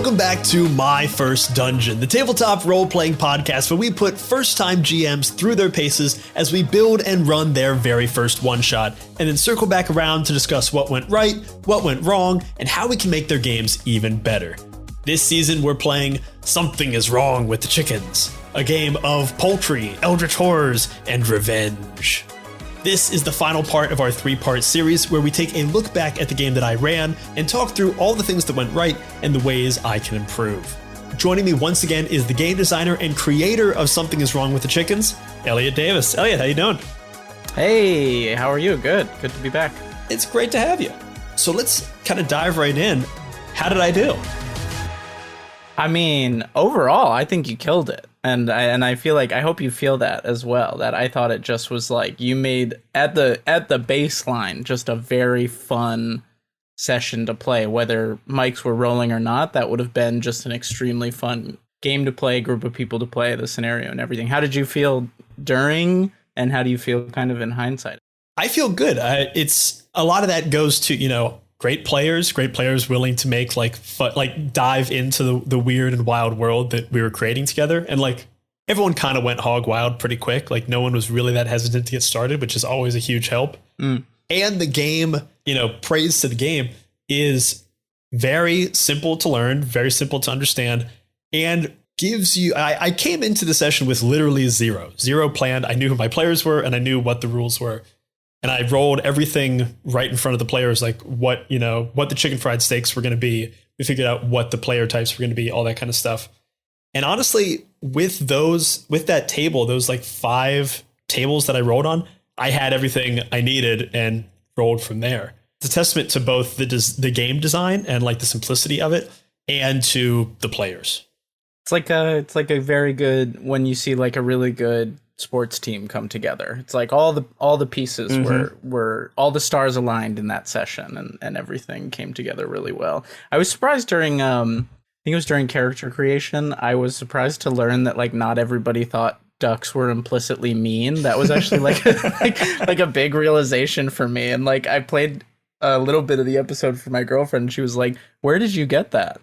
Welcome back to My First Dungeon, the tabletop role-playing podcast where we put first-time GMs through their paces as we build and run their very first one-shot, and then circle back around to discuss what went right, what went wrong, and how we can make their games even better. This season we're playing Something is Wrong with the Chickens, a game of poultry, eldritch horrors, and revenge. This is the final part of our 3-part series where we take a look back at the game that I ran and talk through all the things that went right and the ways I can improve. Joining me once again is the game designer and creator of Something is Wrong with the Chickens, Elliot Davis. Elliot, how you doing? Hey, how are you? Good to be back. It's great to have you. So let's kind of dive right in. How did I do? I mean, overall, I think you killed it. And I feel like I hope you feel that as well, that I thought it just was like you made at the baseline just a very fun session to play, whether mics were rolling or not. That would have been just an extremely fun game to play, group of people to play, the scenario and everything. How did you feel during, and how do you feel kind of in hindsight? I feel good. It's a lot of that goes to, great players willing to make dive into the weird and wild world that we were creating together. And everyone kind of went hog wild pretty quick. No one was really that hesitant to get started, which is always a huge help. And the game, praise to the game, is very simple to learn, very simple to understand, and gives you, I came into the session with literally zero planned. I knew who my players were and I knew what the rules were. And I rolled everything right in front of the players, what the chicken fried steaks were going to be. We figured out what the player types were going to be, all that kind of stuff. And honestly, with that table, those 5 tables that I rolled on, I had everything I needed and rolled from there. It's a testament to both the game design and the simplicity of it, and to the players. It's like a very good, when you see a really good sports team come together. It's all the pieces were all the stars aligned in that session, and everything came together really well. I was surprised during I think it was during character creation, I was surprised to learn that not everybody thought ducks were implicitly mean. That was actually like a big realization for me. And I played a little bit of the episode for my girlfriend, and she was like, "Where did you get that?"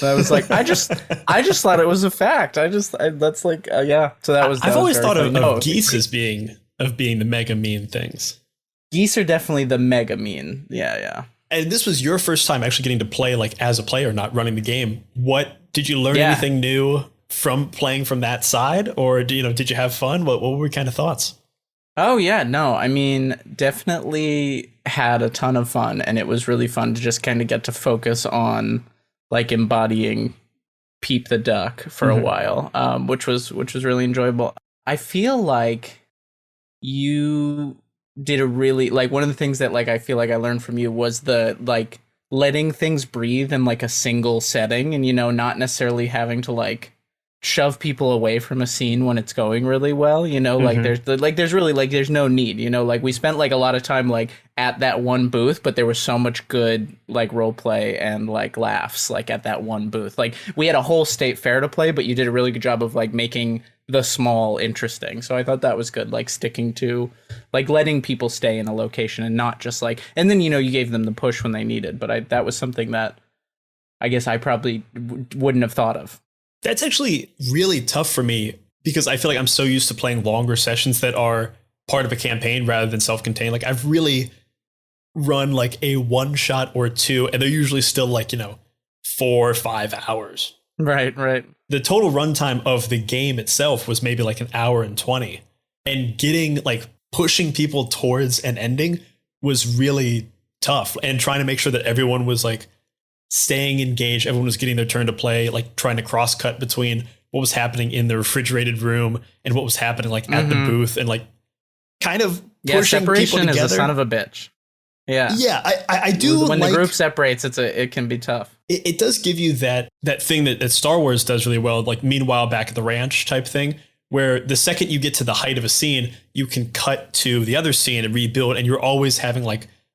And I was like, I just thought it was a fact. So that was. I've always thought of geese as being the mega mean things. Geese are definitely the mega mean. Yeah. And this was your first time actually getting to play as a player, not running the game. What did you learn anything new from playing from that side, or did you have fun? What were your kind of thoughts? Oh yeah, no, I mean, definitely had a ton of fun, and it was really fun to just kind of get to focus on embodying Peep the Duck for a while, which was really enjoyable. I feel like you did a really, one of the things that I feel like I learned from you was the letting things breathe in a single setting, and not necessarily having to shove people away from a scene when it's going really well, there's really there's no need, we spent a lot of time at that one booth, but there was so much good role play and laughs at that one booth. We had a whole state fair to play, but you did a really good job of making the small interesting. So I thought that was good, sticking to letting people stay in a location and not just and then you gave them the push when they needed, but that was something that I guess I probably wouldn't have thought of. That's actually really tough for me, because I feel like I'm so used to playing longer sessions that are part of a campaign rather than self-contained. I've really run a one shot or two, and they're usually still 4 or 5 hours. Right. The total runtime of the game itself was maybe an hour and 20, and getting pushing people towards an ending was really tough, and trying to make sure that everyone was staying engaged, everyone was getting their turn to play, trying to cross cut between what was happening in the refrigerated room and what was happening at the booth, and kind of pushing separation people together. Is a son of a bitch. Yeah. I do. When the group separates, it can be tough. It does give you that thing that Star Wars does really well, Meanwhile Back at the Ranch type thing, where the second you get to the height of a scene, you can cut to the other scene and rebuild, and you're always having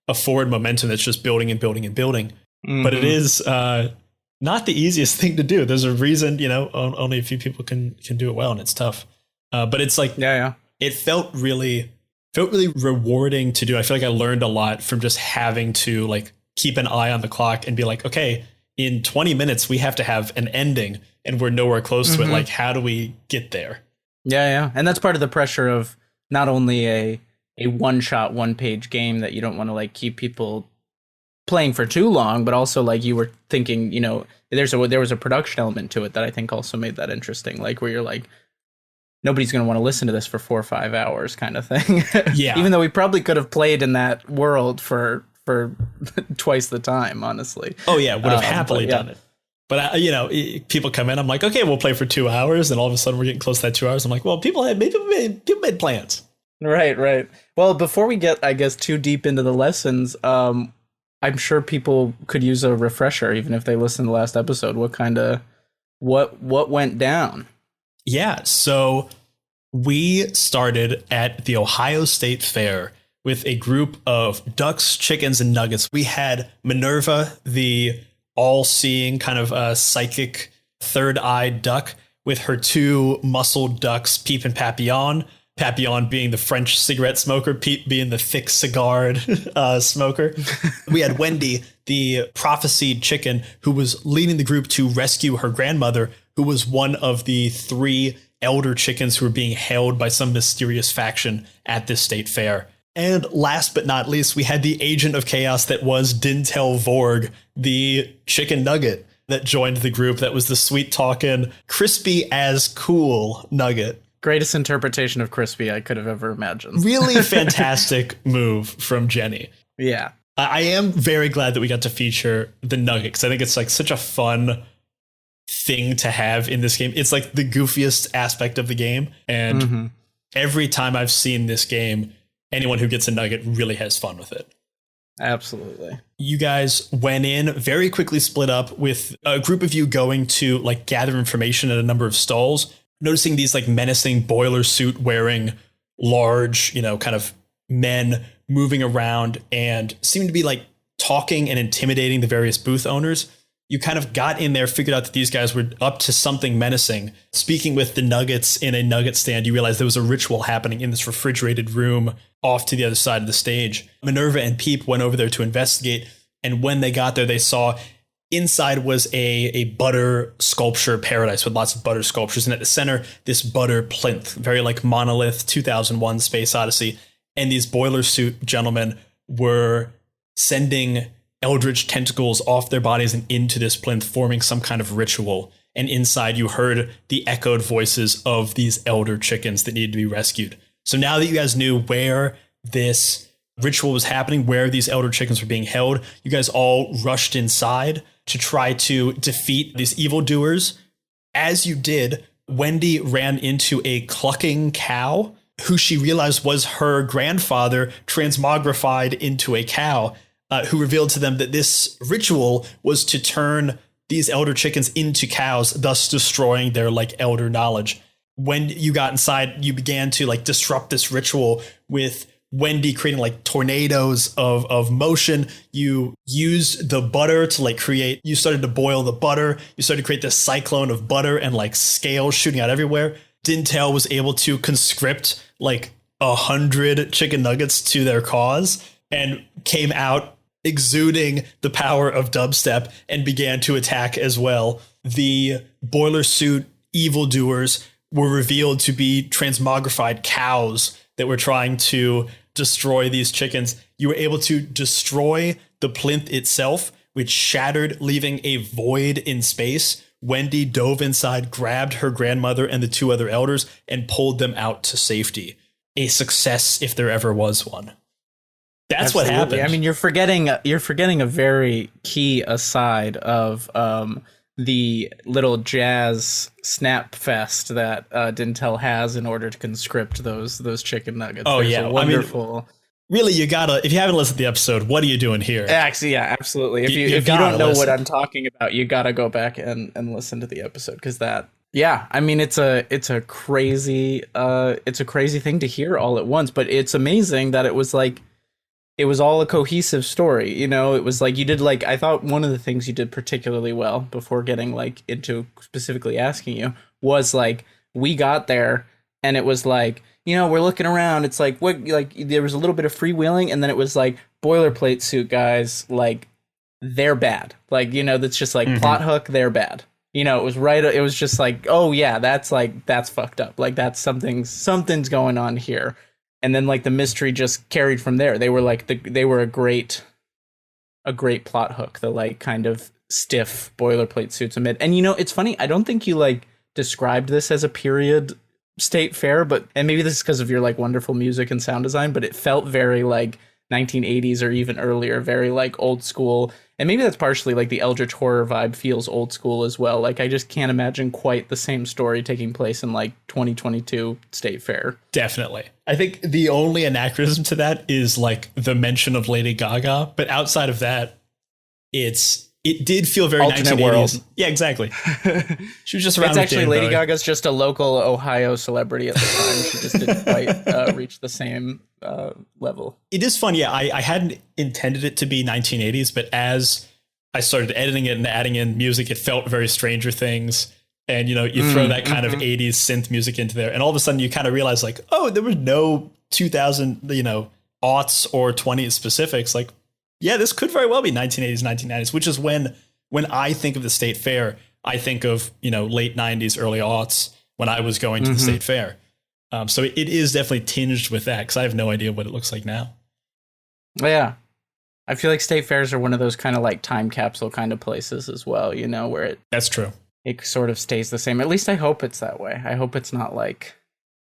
a forward momentum that's just building and building and building. But it is not the easiest thing to do. There's a reason, only a few people can do it well, and it's tough. But it's it felt really rewarding to do. I feel like I learned a lot from just having to keep an eye on the clock and be okay, in 20 minutes, we have to have an ending and we're nowhere close to it. Like, how do we get there? Yeah. And that's part of the pressure of not only a one-shot, one-page game that you don't want to like keep people playing for too long, but also like you were thinking, you know, there was a production element to it that I think also made that interesting, like where you're like, nobody's going to want to listen to this for 4 or 5 hours kind of thing. Yeah. Even though we probably could have played in that world for twice the time, honestly. Oh yeah, would have happily done it. But you know, people come in, I'm like, okay, we'll play for 2 hours, and all of a sudden we're getting close to that 2 hours. I'm like, well, people made plans. Right. Well, before we get, I guess, too deep into the lessons, I'm sure people could use a refresher, even if they listened to the last episode. What went down? Yeah, so we started at the Ohio State Fair with a group of ducks, chickens, and nuggets. We had Minerva, the all-seeing kind of psychic third-eyed duck, with her 2 muscled ducks, Peep and Papillon. Papillon being the French cigarette smoker, Peep being the thick cigared smoker. We had Wendy, the prophesied chicken, who was leading the group to rescue her grandmother, who was one of the 3 elder chickens who were being held by some mysterious faction at this state fair. And last but not least, we had the agent of chaos that was Dintel Vorg, the chicken nugget that joined the group. That was the sweet-talking, crispy as cool nugget. Greatest interpretation of crispy I could have ever imagined. Really fantastic move from Jenny. Yeah. I am very glad that we got to feature the nugget, because I think it's like such a fun thing to have in this game. It's like the goofiest aspect of the game. And every time I've seen this game, anyone who gets a nugget really has fun with it. Absolutely. You guys went in, very quickly split up, with a group of you going to like gather information at a number of stalls, noticing these like menacing boiler suit wearing large, you know, kind of men moving around and seeming to be like talking and intimidating the various booth owners. You kind of got in there, figured out that these guys were up to something menacing. Speaking with the nuggets in a nugget stand, you realize there was a ritual happening in this refrigerated room off to the other side of the stage. Minerva and Peep went over there to investigate, and when they got there, they saw inside was a butter sculpture paradise with lots of butter sculptures, and at the center, this butter plinth, very like Monolith 2001 Space Odyssey. And these boiler suit gentlemen were sending eldritch tentacles off their bodies and into this plinth, forming some kind of ritual. And inside you heard the echoed voices of these elder chickens that needed to be rescued. So now that you guys knew where this ritual was happening, where these elder chickens were being held, you guys all rushed inside to try to defeat these evildoers. As you did, Wendy ran into a clucking cow who she realized was her grandfather transmogrified into a cow, who revealed to them that this ritual was to turn these elder chickens into cows, thus destroying their like elder knowledge. When you got inside, you began to like disrupt this ritual with Wendy creating like tornadoes of motion. You used the butter to like you started to boil the butter. You started to create this cyclone of butter and like scales shooting out everywhere. Dintel was able to conscript like 100 chicken nuggets to their cause and came out exuding the power of dubstep and began to attack as well. The boiler suit evildoers were revealed to be transmogrified cows that were trying to destroy these chickens. You were able to destroy the plinth itself, which shattered, leaving a void in space. Wendy dove inside, grabbed her grandmother and the 2 other elders, and pulled them out to safety. A success if there ever was one. That's Absolutely. What happened. I mean, you're forgetting a very key aside of the little jazz snap fest that Dintel has in order to conscript those chicken nuggets. Oh, There's yeah. Wonderful. I mean, really, you gotta, if you haven't listened to the episode, what are you doing here? Actually, yeah, absolutely. If you don't know what I'm talking about, you gotta go back and listen to the episode, because that, yeah, I mean, it's a crazy thing to hear all at once, but it's amazing that it was all a cohesive story. You know, it was like you did, like, I thought one of the things you did particularly well before getting like into specifically asking you was like, we got there and it was like, you know, we're looking around. It's like, what, like there was a little bit of freewheeling, and then it was like boilerplate suit guys, like they're bad. Like, you know, that's just like plot hook, they're bad. You know, it was just like, oh yeah, that's fucked up. Like that's something's going on here. And then like the mystery just carried from there. They were like they were a great plot hook, the like kind of stiff boilerplate suits amid. And you know, it's funny, I don't think you like described this as a period state fair, but and maybe this is because of your like wonderful music and sound design, but it felt very like 1980s or even earlier, very like old school. And maybe that's partially like the eldritch horror vibe feels old school as well. Like I just can't imagine quite the same story taking place in like 2022 state fair. Definitely. I think the only anachronism to that is like the mention of Lady Gaga, but outside of that, it did feel very alternate 1980s. World. Yeah, exactly. She was just around. It's actually Lady Bowie. Gaga's just a local Ohio celebrity at the time. She just didn't quite reach the same level. It is fun. Yeah, I hadn't intended it to be 1980s, but as I started editing it and adding in music, it felt very Stranger Things. And, you know, you throw that kind of 80s synth music into there. And all of a sudden you kind of realize like, oh, there was no 2000, you know, aughts or 20s specifics. Like, yeah, this could very well be 1980s, 1990s, which is when I think of the state fair, I think of, you know, late 90s, early aughts when I was going to the state fair. So it is definitely tinged with that because I have no idea what it looks like now. Yeah. I feel like state fairs are one of those kind of like time capsule kind of places as well, you know, where That's true. It sort of stays the same. At least I hope it's that way. I hope it's not like,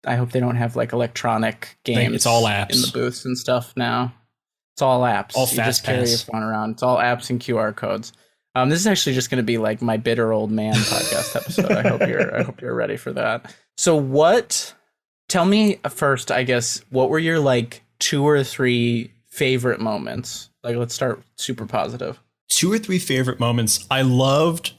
I hope they don't have like electronic games. It's all apps in the booths and stuff now. It's all apps. All you fast just carry pass. your phone around. It's all apps and QR codes. This is actually just going to be like my bitter old man podcast episode. I hope you're ready for that. So tell me first, I guess, what were your like 2 or 3 favorite moments? Like, let's start super positive. 2 or 3 favorite moments. I loved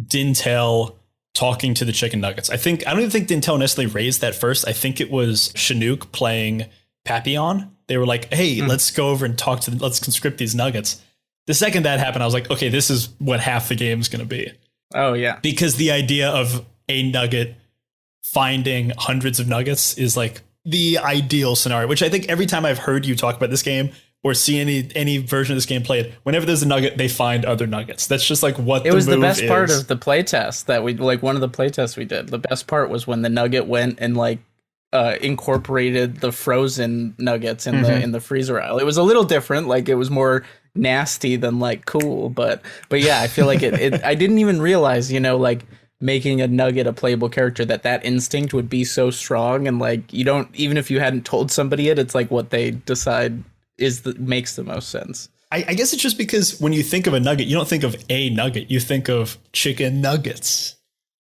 Dintel talking to the chicken nuggets. I don't even think Dintel necessarily raised that first. I think it was Chinook playing Papillon. They were like, hey, let's go over and let's conscript these nuggets. The second that happened, I was like, okay, this is what half the game is going to be. Oh, yeah. Because the idea of a nugget finding hundreds of nuggets is like the ideal scenario, which I think every time I've heard you talk about this game or see any version of this game played, whenever there's a nugget, they find other nuggets. That's just like what it was the best is. part of the playtest that we like. One of the playtests we did. The best part was when the nugget went and like incorporated the frozen nuggets in the freezer aisle. It was a little different. Like it was more nasty than like cool, but yeah, I feel like it I didn't even realize, you know, like making a nugget a playable character, that instinct would be so strong. And like, you don't, even if you hadn't told somebody it's like what they decide makes the most sense. I guess it's just because when you think of a nugget, you don't think of a nugget, you think of chicken nuggets.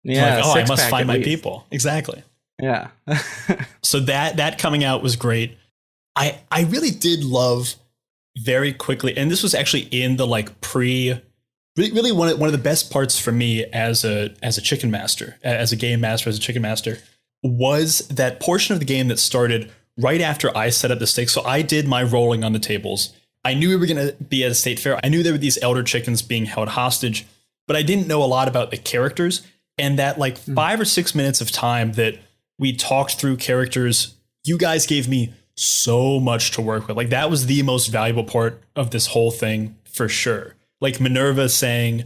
Yeah. Like, I must find my people. Exactly. Yeah. So that coming out was great. I really did love very quickly, and this was actually in the like really one of the best parts for me as a chicken master, as a game master, as a chicken master, was that portion of the game that started right after I set up the stakes. So I did my rolling on the tables. I knew we were going to be at a state fair. I knew there were these elder chickens being held hostage, but I didn't know a lot about the characters. And that like 5 or 6 minutes of time that we talked through characters, you guys gave me so much to work with. Like that was the most valuable part of this whole thing for sure. Like Minerva saying,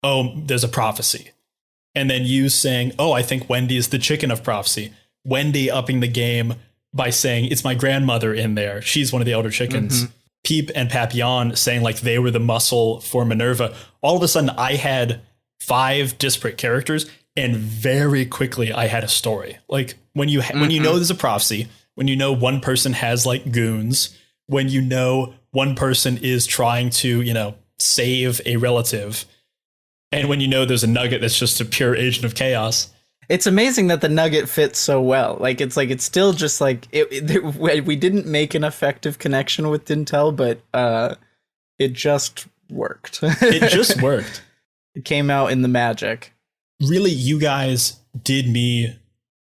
oh, there's a prophecy. And then you saying, oh, I think Wendy is the chicken of prophecy. Wendy upping the game by saying, it's my grandmother in there. She's one of the elder chickens. Peep and Papillon saying like they were the muscle for Minerva. All of a sudden I had 5 disparate characters, and very quickly I had a story. Like when you know there's a prophecy, when you know one person has like goons, when you know one person is trying to, you know, save a relative, and when you know there's a nugget that's just a pure agent of chaos. It's amazing that the nugget fits so well. Like it's still just like we didn't make an effective connection with Dintel, but it just worked. It just worked. It came out in the magic. Really, you guys did me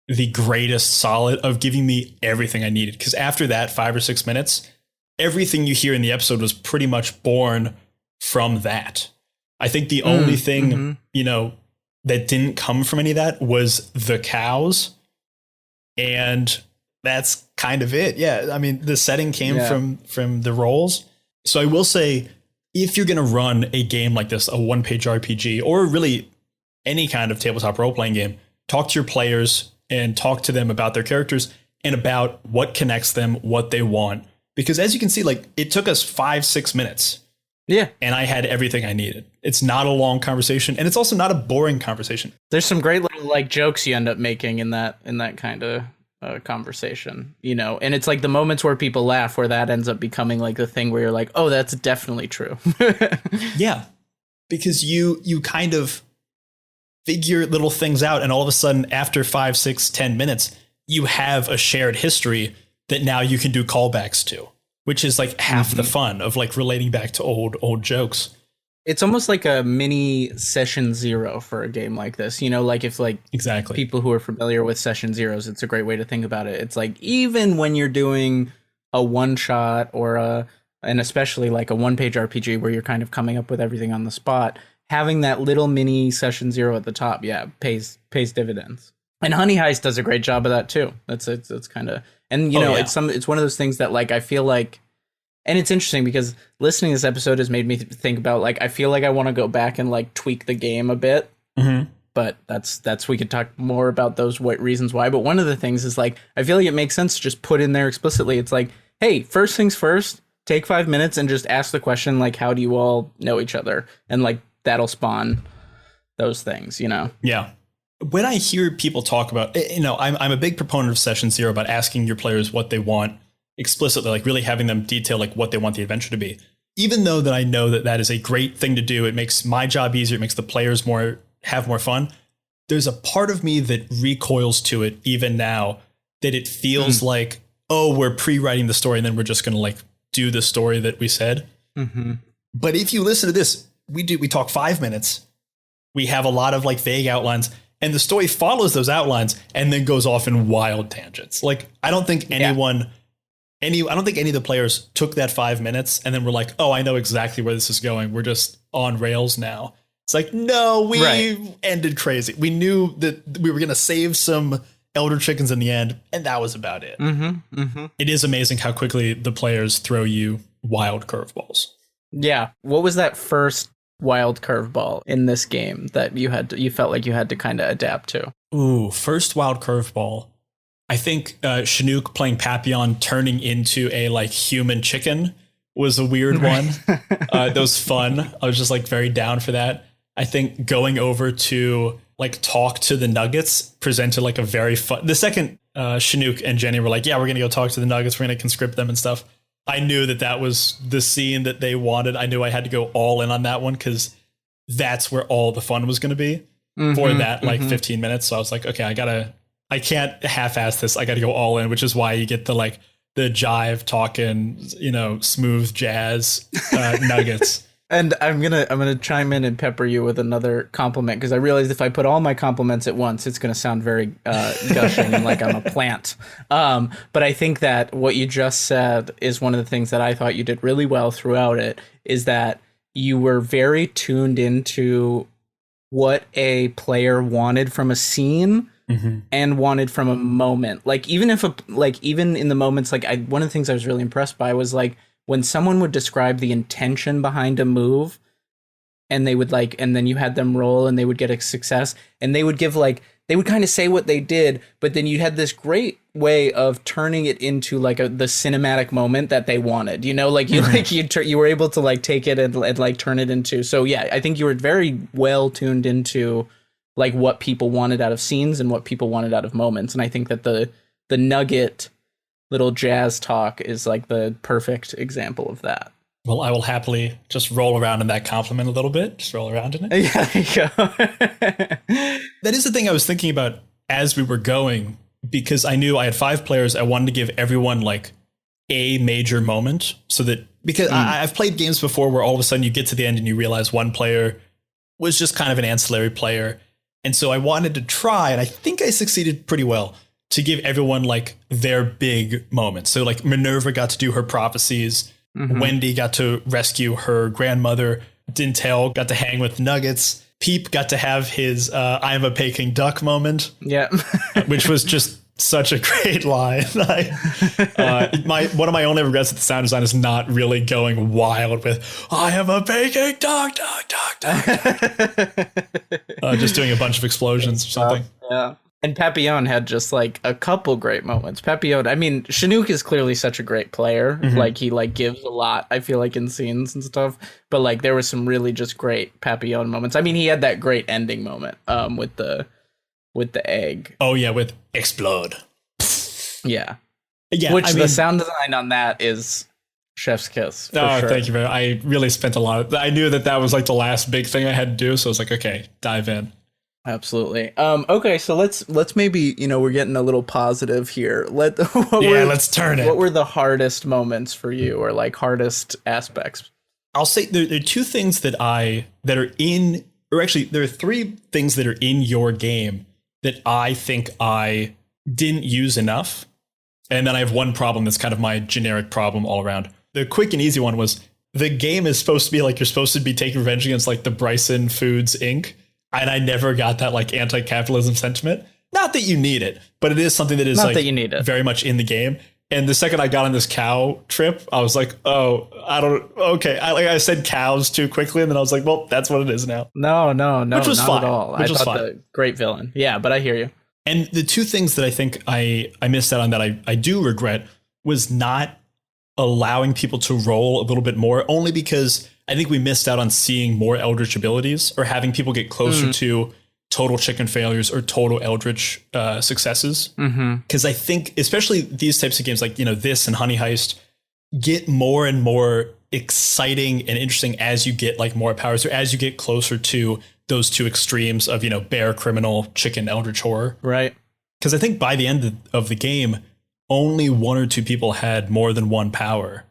the greatest solid of giving me everything I needed. Because after that 5 or 6 minutes, everything you hear in the episode was pretty much born from that. I think the only thing, you know, that didn't come from any of that was the cows. And that's kind of it. Yeah. I mean, the setting came from the roles. So I will say, if you're going to run a game like this, a one-page RPG, or really any kind of tabletop role-playing game, talk to your players and talk to them about their characters and about what connects them, what they want. Because as you can see, like, it took us 5-6 minutes. Yeah. And I had everything I needed. It's not a long conversation, and it's also not a boring conversation. There's some great little like jokes you end up making in that kind of conversation, you know, and it's like the moments where people laugh where that ends up becoming like the thing where you're like, oh, that's definitely true. Yeah, because you kind of figure little things out, and all of a sudden after 5, 6, 10 minutes, you have a shared history that now you can do callbacks to, which is like half the fun of like relating back to old jokes. It's almost like a mini session zero for a game like this, you know, like if like exactly people who are familiar with session zeros, it's a great way to think about it. It's like even when you're doing a one shot and especially like a 1-page RPG where you're kind of coming up with everything on the spot, having that little mini session zero at the top, pays dividends. And Honey Heist does a great job of that too. It's kind of, and you know, it's one of those things that like I feel like. And it's interesting because listening to this episode has made me think about like I feel like I want to go back and like tweak the game a bit. Mm-hmm. But that's we could talk more about those reasons why. But one of the things is like I feel like it makes sense to just put in there explicitly. It's like, hey, first things first, take 5 minutes and just ask the question like, how do you all know each other? And like that'll spawn those things, you know? Yeah. When I hear people talk about, you know, I'm a big proponent of session zero about asking your players what they want explicitly, like really having them detail like what they want the adventure to be. Even though that I know that that is a great thing to do, it makes my job easier, it makes the players have more fun. There's a part of me that recoils to it even now, that it feels like, oh, we're pre-writing the story and then we're just going to like do the story that we said. Mm-hmm. But if you listen to this, we talk 5 minutes. We have a lot of like vague outlines, and the story follows those outlines and then goes off in wild tangents. Like I don't think I don't think any of the players took that 5 minutes and then were like, oh, I know exactly where this is going. We're just on rails now. It's like, no, we ended crazy. We knew that we were going to save some elder chickens in the end, and that was about it. Mm-hmm, mm-hmm. It is amazing how quickly the players throw you wild curveballs. Yeah. What was that first wild curveball in this game that you felt like you had to kind of adapt to? Ooh, first wild curveball. I think Chinook playing Papillon turning into a like human chicken was a weird one. That was fun. I was just like very down for that. I think going over to like talk to the Nuggets presented like a very fun. The second Chinook and Jenny were like, yeah, we're going to go talk to the Nuggets. We're going to conscript them and stuff. I knew that was the scene that they wanted. I knew I had to go all in on that one because that's where all the fun was going to be for that like 15 minutes. So I was like, okay, I can't half-ass this. I got to go all in, which is why you get the jive talking, you know, smooth jazz nuggets. And I'm gonna chime in and pepper you with another compliment because I realized if I put all my compliments at once, it's gonna sound very gushing and like I'm a plant. But I think that what you just said is one of the things that I thought you did really well throughout it. Is that you were very tuned into what a player wanted from a scene. Mm-hmm. And wanted from a moment. Like even in the moments, like one of the things I was really impressed by was like when someone would describe the intention behind a move, and they would and then you had them roll and they would get a success, and they would they would kind of say what they did, but then you had this great way of turning it into like the cinematic moment that they wanted. You know, like you you were able to like take it and like turn it into. So yeah, I think you were very well tuned into like what people wanted out of scenes and what people wanted out of moments. And I think that the nugget little jazz talk is like the perfect example of that. Well, I will happily just roll around in that compliment a little bit. Just roll around in it. Yeah, there you go. That is the thing I was thinking about as we were going, because I knew I had 5 players. I wanted to give everyone like a major moment so that, because I've played games before where all of a sudden you get to the end and you realize one player was just kind of an ancillary player. And so I wanted to try, and I think I succeeded pretty well, to give everyone like their big moments. So like Minerva got to do her prophecies. Mm-hmm. Wendy got to rescue her grandmother. Dintel got to hang with Nuggets. Peep got to have his I am a Peking duck moment. Yeah. Which was just such a great line. One of my only regrets at the sound design is not really going wild with "I am a baking dog." Just doing a bunch of explosions or something. Yeah. And Papillon had just like a couple great moments. Papillon, I mean, Chinook is clearly such a great player. Like he like gives a lot, I feel like, in scenes and stuff. But like there was some really just great Papillon moments. I mean, he had that great ending moment with the egg. Oh yeah, with explode. Yeah. Yeah. Which the sound design on that is chef's kiss. Oh, sure. thank you very much. I really spent a lot of, I knew that was like the last big thing I had to do. So I was like, okay, dive in. Absolutely. Okay, so let's maybe, we're getting a little positive here. Let's turn it. What were the hardest moments for you, or like hardest aspects? I'll say there are two things there are three things that are in your game that I think I didn't use enough. And then I have one problem that's kind of my generic problem all around. The quick and easy one was the game is supposed to be like, you're supposed to be taking revenge against like the Bryson Foods Inc. And I never got that like anti-capitalism sentiment. Not that you need it, but it is something that is Not like that you need it. Very much in the game. And the second I got on this cow trip, I was like, okay. I said cows too quickly. And then I was like, well, that's what it is now. No, which was not fine. at all. Which was fine. The great villain. Yeah, but I hear you. And the two things that I think I missed out on that I do regret was not allowing people to roll a little bit more, only because I think we missed out on seeing more eldritch abilities or having people get closer to total chicken failures or total eldritch successes. Because I think especially these types of games like, this and Honey Heist get more and more exciting and interesting as you get like more powers or as you get closer to those two extremes of, bear criminal, chicken eldritch horror. Right. Because I think by the end of the game, only one or two people had more than one power.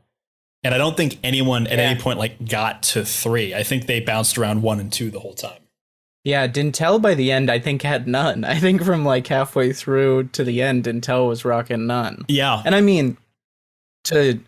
And I don't think anyone at any point like got to 3. I think they bounced around 1 and 2 the whole time. Yeah, Dintel by the end, I think, had none. I think from like halfway through to the end, Dintel was rocking none. Yeah. And I mean, to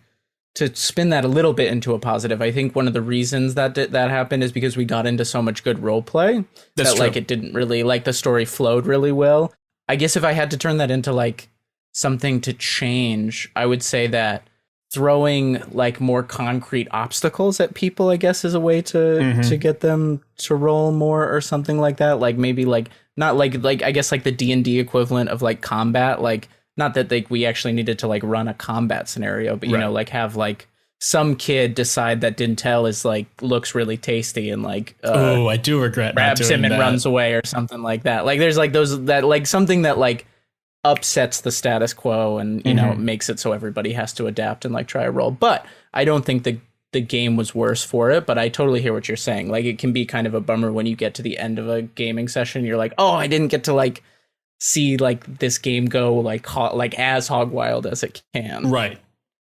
spin that a little bit into a positive, I think one of the reasons that happened is because we got into so much good role play. That's true. Like it didn't really, like the story flowed really well. I guess if I had to turn that into like something to change, I would say that throwing like more concrete obstacles at people, I guess, is a way to get them to roll more or something like that. Like maybe like not like I guess like the D&D equivalent of like combat, like not that like we actually needed to like run a combat scenario, but like have like some kid decide that Dintel is like looks really tasty and like I do regret grabs him and runs away or something like that. Like there's like those that like something that like upsets the status quo and makes it so everybody has to adapt and like try a role. But I don't think the game was worse for it, but I totally hear what you're saying. Like it can be kind of a bummer when you get to the end of a gaming session, you're like, oh, I didn't get to like see like this game go like as hog wild as it can. Right.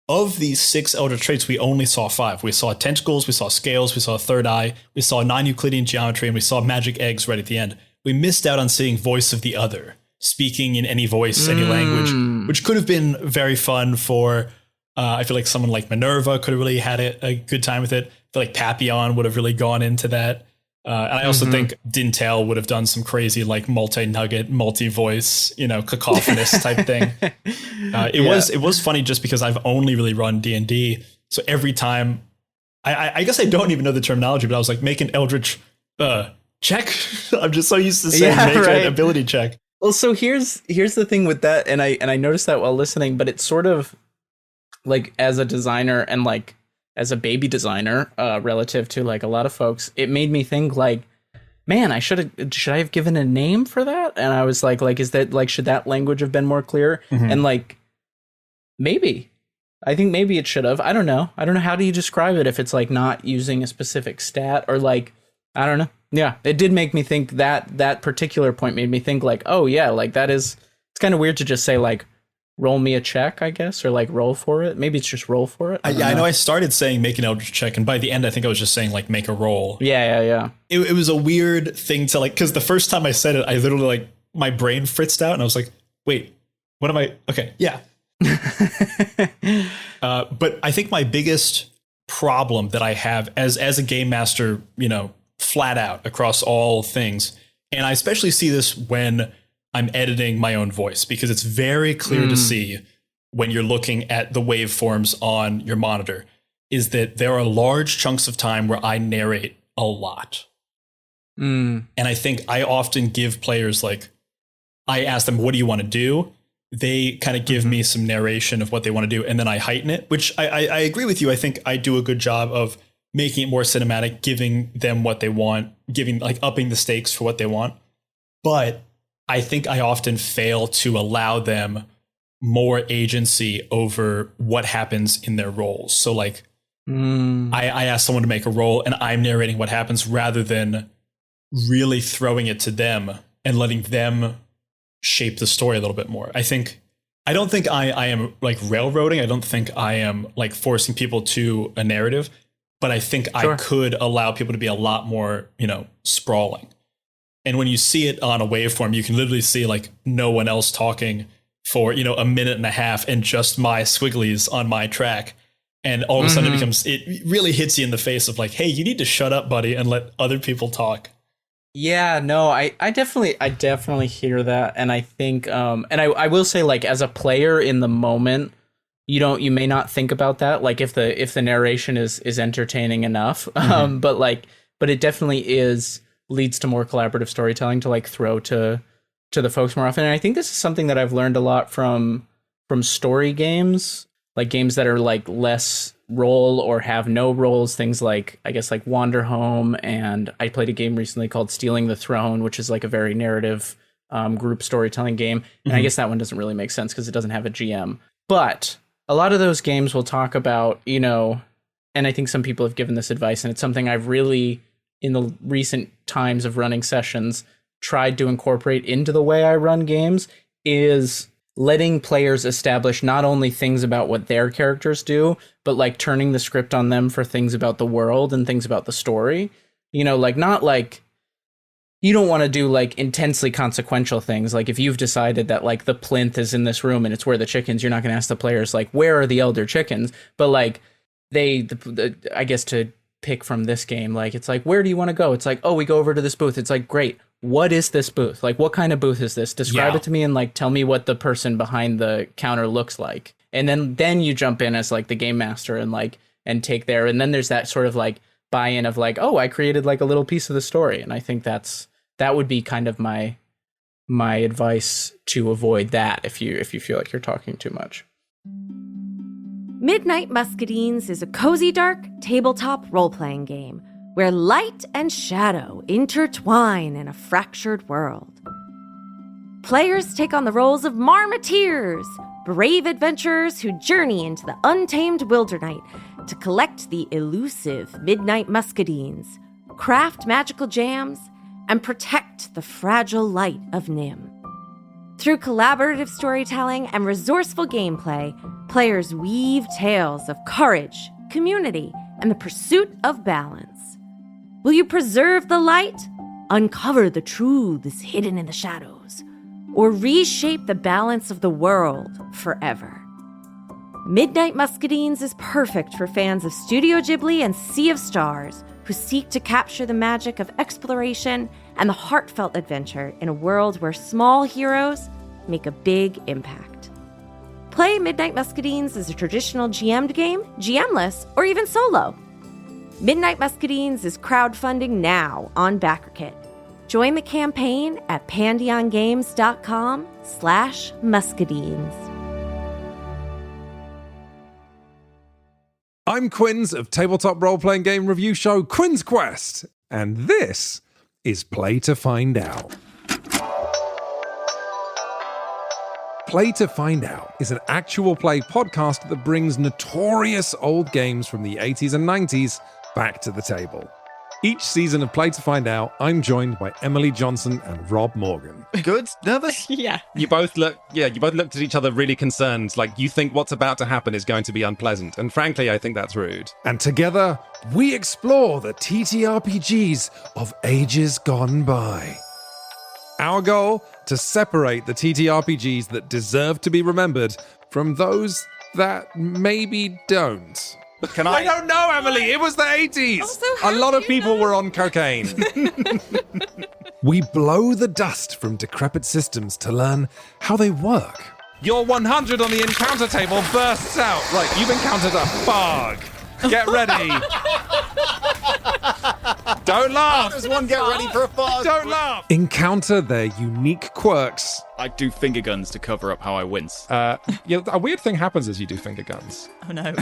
Of these 6 elder traits, we only saw 5. We saw tentacles, we saw scales, we saw third eye, we saw non-Euclidean geometry, and we saw magic eggs right at the end. We missed out on seeing voice of the other, speaking in any voice, any language, which could have been very fun for, I feel like someone like Minerva could have really had a good time with it. I feel like Papillon would have really gone into that. And I also think Dintel would have done some crazy like multi-nugget, multi-voice, cacophonous type thing. It was funny just because I've only really run D&D. So every time, I guess I don't even know the terminology, but I was like, make an eldritch check. I'm just so used to saying make an ability check. Well, so here's the thing with that, and I noticed that while listening, but it's sort of like as a designer and like as a baby designer, relative to like a lot of folks, it made me think like, man, should I have given a name for that? And I was like, is that like, should that language have been more clear? And like, maybe, I think maybe it should have. I don't know. How do you describe it if it's like not using a specific stat or like, I don't know. Yeah, it did make me think that particular point made me think like, oh yeah, like it's kind of weird to just say like, roll me a check, I guess, or like roll for it. Maybe it's just roll for it. I know I started saying make an eldritch check, and by the end, I think I was just saying like make a roll. Yeah. It was a weird thing to like, because the first time I said it, I literally like my brain fritzed out, and I was like, wait, what am I? Okay, yeah. But I think my biggest problem that I have as a game master, flat out across all things, and I especially see this when I'm editing my own voice, because it's very clear to see when you're looking at the waveforms on your monitor is that there are large chunks of time where I narrate a lot. And I think I often give players, like, I ask them, what do you want to do? They kind of give me some narration of what they want to do, and then I heighten it, which I agree with you. I think I do a good job of making it more cinematic, giving them what they want, giving, like, upping the stakes for what they want. But I think I often fail to allow them more agency over what happens in their roles. So, like, I ask someone to make a roll and I'm narrating what happens rather than really throwing it to them and letting them shape the story a little bit more. I don't think I am, like, railroading. I don't think I am, like, forcing people to a narrative, but I think I could allow people to be a lot more, sprawling. And when you see it on a waveform, you can literally see, like, no one else talking for, a minute and a half and just my squigglies on my track. And all of a sudden it really hits you in the face of, like, hey, you need to shut up, buddy, and let other people talk. Yeah, no, I definitely hear that. And I think, and I will say, like, as a player in the moment, you may not think about that. Like, if the narration is entertaining enough, but it definitely leads to more collaborative storytelling to, like, throw to the folks more often. And I think this is something that I've learned a lot from story games, like games that are, like, less role or have no roles, things like, I guess, like Wander Home. And I played a game recently called Stealing the Throne, which is, like, a very narrative group storytelling game. And I guess that one doesn't really make sense because it doesn't have a GM. But a lot of those games will talk about, and I think some people have given this advice, and it's something I've really, in the recent times of running sessions, tried to incorporate into the way I run games, is letting players establish not only things about what their characters do, but, like, turning the script on them for things about the world and things about the story. Like, not like, you don't want to do, like, intensely consequential things. Like, if you've decided that, like, the plinth is in this room and it's where the chickens, you're not going to ask the players, like, where are the elder chickens? But, like, I guess to pick from this game, like, it's like, where do you want to go? It's like, oh, we go over to this booth. It's like, great. What is this booth? Like, what kind of booth is this? Describe it to me, and, like, tell me what the person behind the counter looks like. And then you jump in as, like, the game master and, like, and take there. And then there's that sort of, like, buy-in of, like, oh, I created, like, a little piece of the story. And I think that would be kind of my advice to avoid that if you feel like you're talking too much. Midnight Muscadines is a cozy, dark tabletop role-playing game where light and shadow intertwine in a fractured world. Players take on the roles of marmoteers, brave adventurers who journey into the untamed wilderness to collect the elusive Midnight Muscadines, craft magical jams, and protect the fragile light of Nim. Through collaborative storytelling and resourceful gameplay, players weave tales of courage, community, and the pursuit of balance. Will you preserve the light, uncover the truths hidden in the shadows, or reshape the balance of the world forever? Midnight Muscadines is perfect for fans of Studio Ghibli and Sea of Stars who seek to capture the magic of exploration and the heartfelt adventure in a world where small heroes make a big impact. Play Midnight Muscadines as a traditional GM'd game, GM-less, or even solo. Midnight Muscadines is crowdfunding now on BackerKit. Join the campaign at pantheongames.com/muscadines. I'm Quinns of tabletop role-playing game review show Quinn's Quest, and this is Play to Find Out. Play to Find Out is an actual play podcast that brings notorious old games from the 80s and 90s back to the table. Each season of Play to Find Out, I'm joined by Emily Johnson and Rob Morgan. Good? Nervous? Yeah. You both looked at each other really concerned, like you think what's about to happen is going to be unpleasant. And frankly, I think that's rude. And together, we explore the TTRPGs of ages gone by. Our goal? To separate the TTRPGs that deserve to be remembered from those that maybe don't. I don't know, Emily. It was the 80s. A lot of people were on cocaine. we blow the dust from decrepit systems to learn how they work. Your 100 on the encounter table bursts out. Right, you've encountered a fog. Get ready. Don't laugh. There's one get ready for a fog. Don't laugh. Encounter their unique quirks. I do finger guns to cover up how I wince. Yeah, a weird thing happens as you do finger guns. Oh no.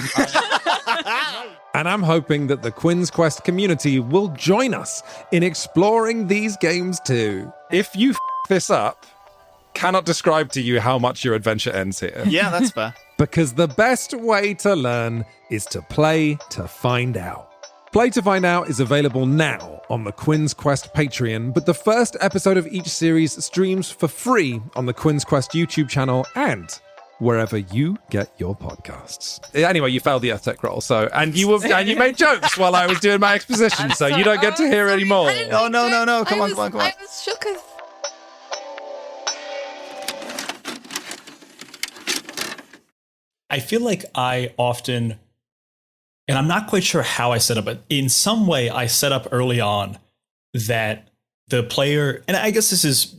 And I'm hoping that the Quinn's Quest community will join us in exploring these games too. If you this up, cannot describe to you how much your adventure ends here. Yeah, that's fair. Because the best way to learn is to play to find out. Play to Find Out is available now on the Quinn's Quest Patreon, but the first episode of each series streams for free on the Quinn's Quest YouTube channel and wherever you get your podcasts. Anyway, you failed the Earth Tech roll, and you made jokes while I was doing my exposition, so you don't get to hear anymore. Oh, no. Come on. I was shook as... I feel like I often, and I'm not quite sure how I set up, but in some way I set up early on that the player, and I guess this is,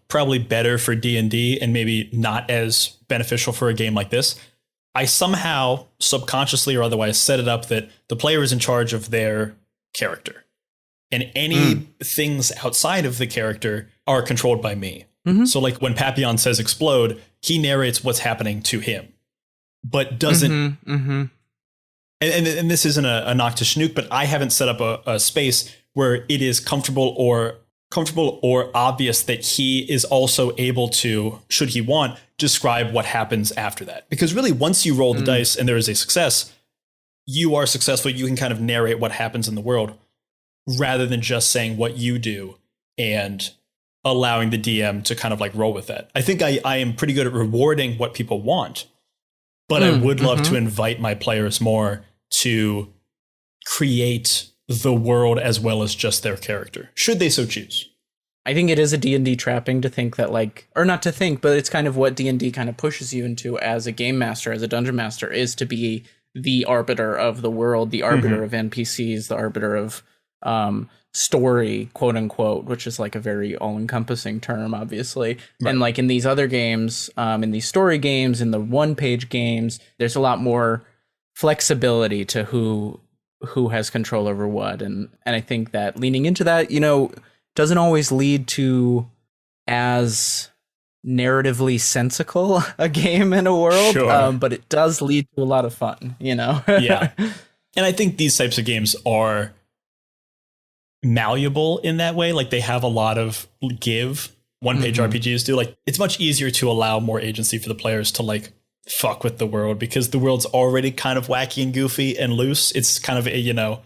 probably better for D&D and maybe not as beneficial for a game like this. I somehow subconsciously or otherwise set it up that the player is in charge of their character and any things outside of the character are controlled by me. Mm-hmm. So like when Papillon says explode, he narrates what's happening to him, but doesn't. And this isn't a knock to Schnook, but I haven't set up a space where it is comfortable or obvious that he is also able to, should he want, describe what happens after that. Because really, once you roll the dice and there is a success, you are successful. You can kind of narrate what happens in the world rather than just saying what you do and allowing the DM to kind of like roll with that. I think I am pretty good at rewarding what people want, but I would love to invite my players more to create the world as well as just their character, should they so choose. I think it is a D&D trapping to think that or not to think, but it's kind of what D&D kind of pushes you into as a game master, as a dungeon master, is to be the arbiter of the world, the arbiter of NPCs, the arbiter of story, quote unquote, which is like a very all-encompassing term, obviously. Right. And like in these other games, in these story games, in the one-page games, there's a lot more flexibility to who has control over what. And I think that leaning into that, doesn't always lead to as narratively sensical a game in a world, but it does lead to a lot of fun, Yeah. And I think these types of games are malleable in that way. Like they have a lot of give. One-page RPGs do. Like it's much easier to allow more agency for the players to like fuck with the world because the world's already kind of wacky and goofy and loose. It's kind of a,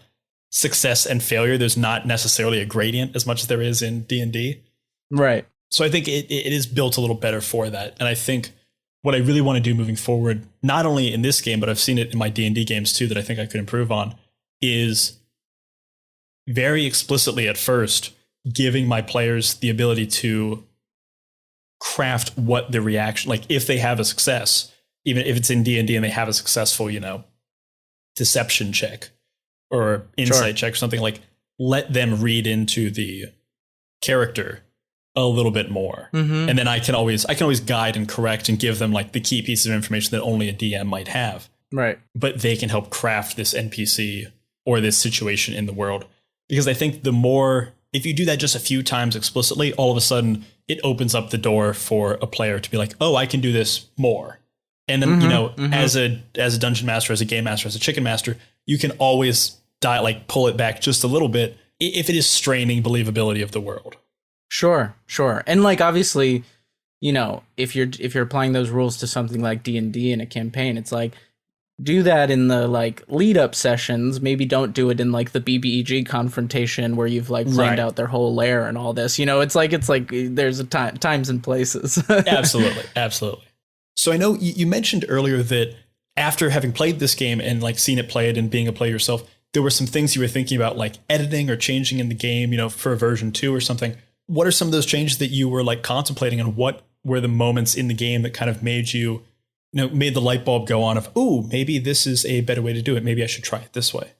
success and failure. There's not necessarily a gradient as much as there is in D&D. Right. So I think it is built a little better for that. And I think what I really want to do moving forward, not only in this game, but I've seen it in my D&D games too, that I think I could improve on, is very explicitly at first giving my players the ability to craft what the reaction, like if they have a success, even if it's in D&D and they have a successful, deception check or insight check or something, like let them read into the character a little bit more. And then I can always guide and correct and give them like the key pieces of information that only a DM might have. Right. But they can help craft this NPC or this situation in the world. Because I think the more, if you do that just a few times explicitly, all of a sudden it opens up the door for a player to be like, oh, I can do this more. And then, as a dungeon master, as a game master, as a chicken master, you can always pull it back just a little bit if it is straining believability of the world. Sure. And like, obviously, if you're applying those rules to something like D&D in a campaign, it's like, do that in the like lead up sessions. Maybe don't do it in like the BBEG confrontation where you've like planned out their whole lair and all this, it's like there's times and places. Absolutely. So I know you mentioned earlier that after having played this game and like seen it played and being a player yourself, there were some things you were thinking about like editing or changing in the game, for version 2 or something. What are some of those changes that you were like contemplating, and what were the moments in the game that kind of made you, made the light bulb go on of, ooh, maybe this is a better way to do it. Maybe I should try it this way.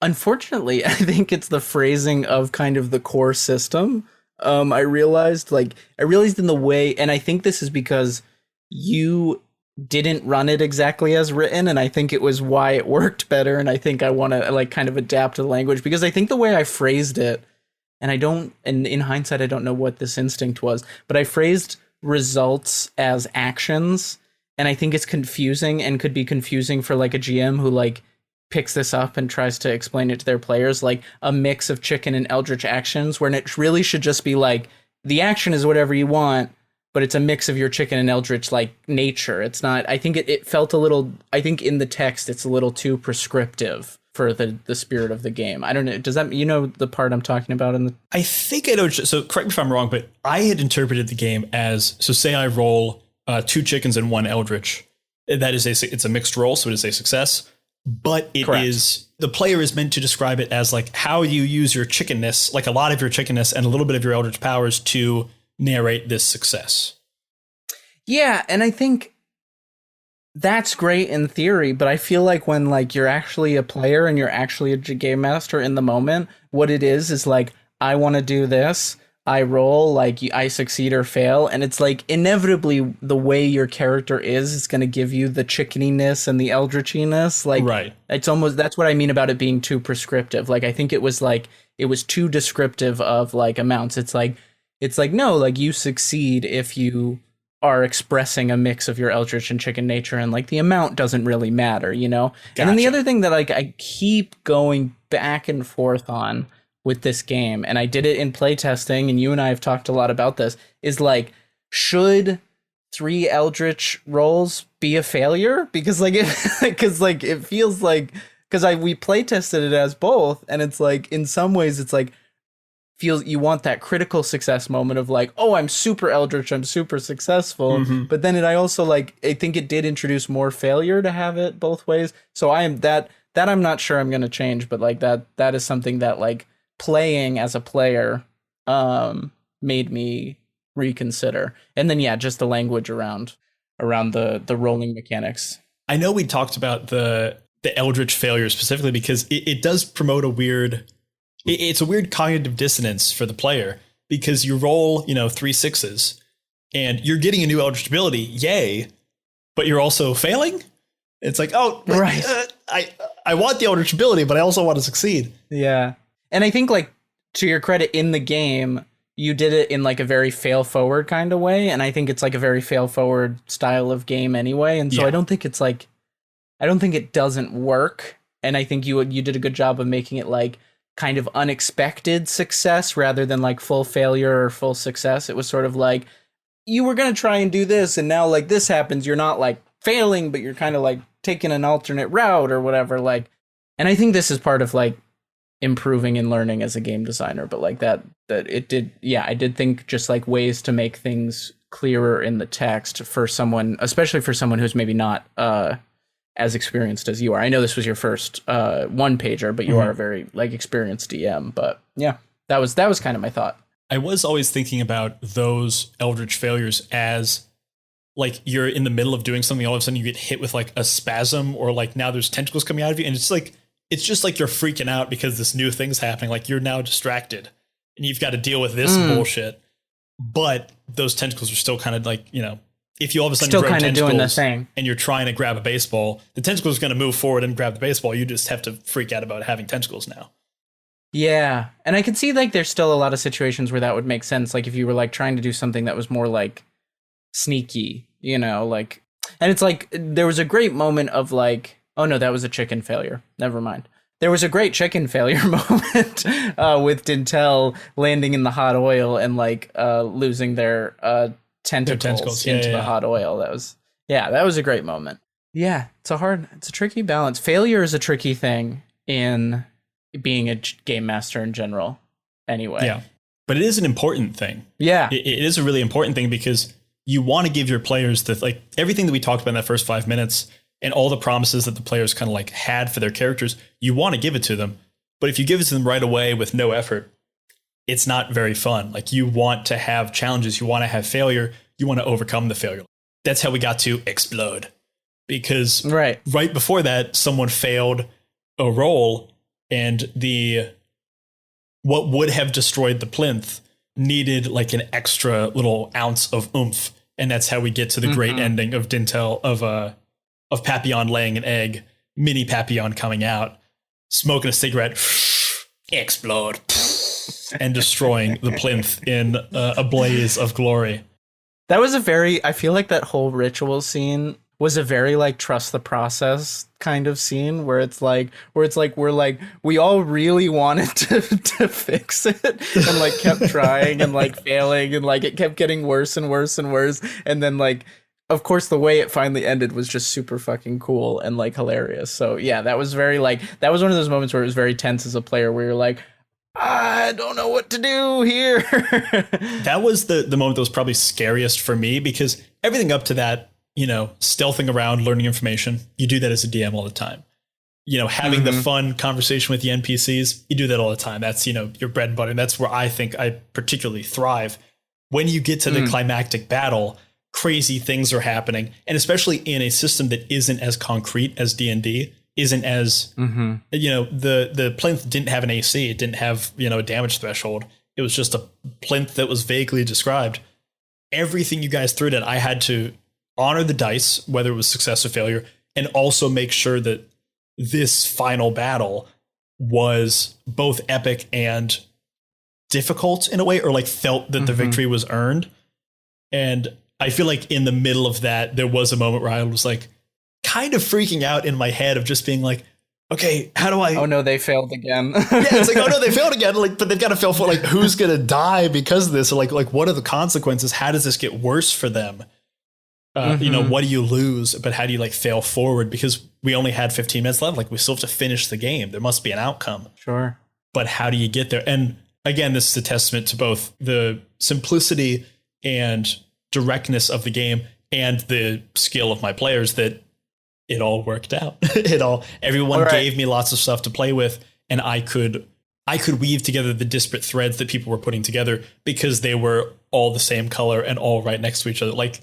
Unfortunately, I think it's the phrasing of kind of the core system I realized in the way, and I think this is because you didn't run it exactly as written, and I think it was why it worked better, and I think I want to like kind of adapt to the language, because I think the way I phrased it, and in hindsight I don't know what this instinct was, but I phrased results as actions, and I think it's confusing and could be confusing for like a GM who like picks this up and tries to explain it to their players, like a mix of chicken and eldritch actions, when it really should just be like the action is whatever you want, but it's a mix of your chicken and eldritch like nature. It's not, I think it felt a little, I think in the text it's a little too prescriptive for the spirit of the game. I don't know, does that, you know the part I'm talking about in the... I think I know, so correct me if I'm wrong, but I had interpreted the game as, so say I roll 2 chickens and 1 eldritch, that is it's a mixed roll, so it is a success. But it Correct. is, the player is meant to describe it as like how you use your chickenness, like a lot of your chickenness and a little bit of your eldritch powers to narrate this success. Yeah, and I think that's great in theory, but I feel like when like you're actually a player and you're actually a game master in the moment, what it is like, I want to do this, I roll, like I succeed or fail, and it's like inevitably the way your character is going to give you the chickeniness and the eldritchiness. Like, right. It's almost, that's what I mean about it being too prescriptive. Like, I think it was too descriptive of like amounts. It's like no, like you succeed if you are expressing a mix of your eldritch and chicken nature, and like the amount doesn't really matter, you know? Gotcha. And then the other thing that like I keep going back and forth on with this game, and I did it in playtesting, and you and I have talked a lot about this, is like, should 3 eldritch rolls be a failure? Because like it feels like, because we playtested it as both, and it's like in some ways it's like feels you want that critical success moment of like, oh, I'm super eldritch, I'm super successful. Mm-hmm. But then I also like, I think it did introduce more failure to have it both ways. So I am that I'm not sure I'm going to change, but like that is something that like playing as a player made me reconsider. And then yeah, just the language around the rolling mechanics. I know we talked about the eldritch failure specifically because it does promote it's a weird cognitive dissonance for the player, because you roll 3 6s and you're getting a new eldritch ability, yay, but you're also failing. It's like, oh right, I want the eldritch ability, but I also want to succeed. Yeah. And I think, like, to your credit, in the game, you did it in, like, a very fail-forward kind of way, and I think it's, like, a very fail-forward style of game anyway, and so yeah. I don't think it doesn't work, and I think you did a good job of making it, like, kind of unexpected success rather than, like, full failure or full success. It was sort of like, you were going to try and do this, and now, like, this happens. You're not, like, failing, but you're kind of, like, taking an alternate route or whatever, like, and I think this is part of, like, improving and learning as a game designer, but like that it did, yeah, I did think just like ways to make things clearer in the text for someone, especially for someone who's maybe not as experienced as you are. I know this was your first one pager, but you are a very like experienced DM. But yeah, that was kind of my thought. I was always thinking about those eldritch failures as like you're in the middle of doing something, all of a sudden you get hit with like a spasm, or like now there's tentacles coming out of you, and it's just like you're freaking out because this new thing's happening. Like you're now distracted and you've got to deal with this bullshit. But those tentacles are still kind of like, if you all of a sudden still grow kind of doing the tentacles thing and you're trying to grab a baseball, the tentacle is going to move forward and grab the baseball. You just have to freak out about having tentacles now. Yeah. And I can see like there's still a lot of situations where that would make sense. Like if you were like trying to do something that was more like sneaky, like, and it's like there was a great moment of like, oh no, that was a chicken failure. Never mind. There was a great chicken failure moment with Dintel landing in the hot oil and like losing their tentacles into the hot oil. That was a great moment. Yeah, it's a tricky balance. Failure is a tricky thing in being a game master in general. Anyway. Yeah, but it is an important thing. Yeah, it is a really important thing because you want to give your players like everything that we talked about in that first 5 minutes. And all the promises that the players kind of like had for their characters, you want to give it to them. But if you give it to them right away with no effort, it's not very fun. Like you want to have challenges. You want to have failure. You want to overcome the failure. That's how we got to explode. Because right before that, someone failed a roll and what would have destroyed the plinth needed like an extra little ounce of oomph, and that's how we get to the great ending of Dintel of Papillon laying an egg, mini Papillon coming out, smoking a cigarette, explode, and destroying the plinth in a blaze of glory. That was I feel like that whole ritual scene was a very like trust the process kind of scene where it's like we all really wanted to fix it and like kept trying and like failing and like it kept getting worse and worse and worse, and then like of course the way it finally ended was just super fucking cool and like hilarious. So yeah, that was very like that was one of those moments where it was very tense as a player where you're like, I don't know what to do here. That was the moment that was probably scariest for me, because everything up to that, you know, stealthing around, learning information, you do that as a DM all the time. You know, having the fun conversation with the NPCs, you do that all the time. That's, you know, your bread and butter. And that's where I think I particularly thrive. When you get to the climactic battle, crazy things are happening. And especially in a system that isn't as concrete as D&D, isn't as, you know, the plinth didn't have an AC. It didn't have, you know, a damage threshold. It was just a plinth that was vaguely described. Everything you guys threw at, I had to honor the dice, whether it was success or failure, and also make sure that this final battle was both epic and difficult in a way, or like felt that the victory was earned. And I feel like in the middle of that, there was a moment where I was like kind of freaking out in my head of just being like, okay, how do I? Oh no, they failed again. Yeah, it's like, oh no, they failed again. Like, but they've got to fail for like, who's gonna die because of this? Or like what are the consequences? How does this get worse for them? You know, what do you lose? But how do you like fail forward? Because we only had 15 minutes left. Like we still have to finish the game. There must be an outcome. Sure. But how do you get there? And again, this is a testament to both the simplicity and directness of the game and the skill of my players that it all worked out. Everyone gave me lots of stuff to play with, and I could weave together the disparate threads that people were putting together because they were all the same color and all right next to each other. Like,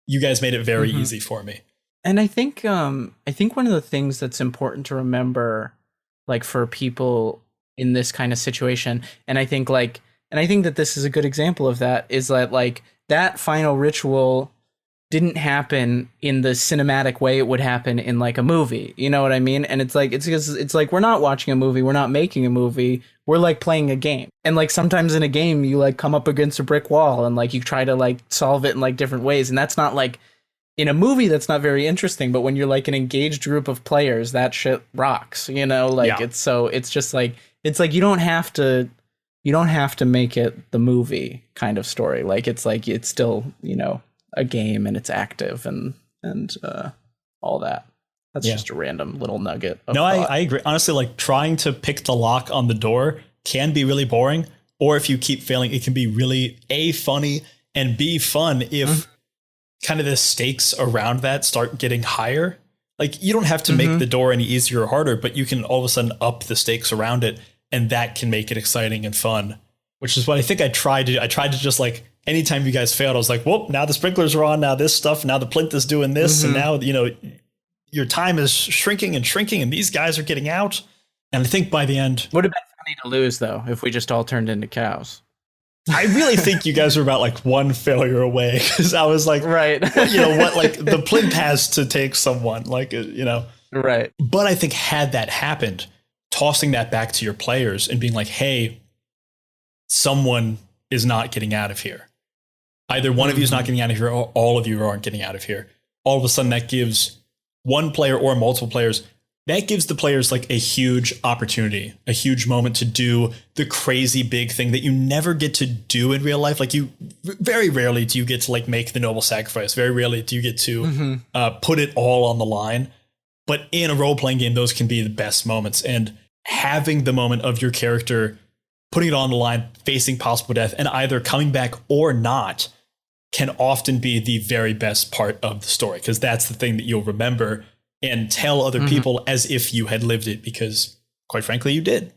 you guys made it very easy for me. And I think one of the things that's important to remember, like for people in this kind of situation, and I think that this is a good example of that, is that like that final ritual didn't happen in the cinematic way it would happen in like a movie. You know what I mean? And it's because it's like we're not watching a movie, we're not making a movie, we're like playing a game. And like sometimes in a game you like come up against a brick wall and like you try to like solve it in like different ways. And that's not like in a movie, that's not very interesting. But when you're like an engaged group of players, that shit rocks, you know, like it's just like, it's like you don't have to make it the movie kind of story. Like it's still, you know, a game and it's active and all that. That's just a random little nugget. I agree. Honestly, like trying to pick the lock on the door can be really boring. Or if you keep failing, it can be really funny and fun if kind of the stakes around that start getting higher. Like you don't have to make the door any easier or harder, but you can all of a sudden up the stakes around it, and that can make it exciting and fun. Which is what I think I tried to do. I tried to just like, anytime you guys failed, I was like, whoop, now the sprinklers are on, now this stuff, now the plinth is doing this, and now, you know, your time is shrinking, and these guys are getting out. And I think by the end... Would have been funny to lose, though, if we just all turned into cows. I really think you guys were about like one failure away, because I was like, right, you know what, like the plinth has to take someone, like, you know. Right. But I think had that happened, tossing that back to your players and being like, hey, someone is not getting out of here. Either one of you is not getting out of here, or all of you aren't getting out of here. All of a sudden, that gives one player or multiple players, that gives the players like a huge opportunity, a huge moment to do the crazy big thing that you never get to do in real life. Like you, very rarely do you get to like make the noble sacrifice. Very rarely do you get to put it all on the line. But in a role-playing game, those can be the best moments. And having the moment of your character putting it on the line, facing possible death, and either coming back or not can often be the very best part of the story, because that's the thing that you'll remember and tell other people as if you had lived it, because quite frankly, you did.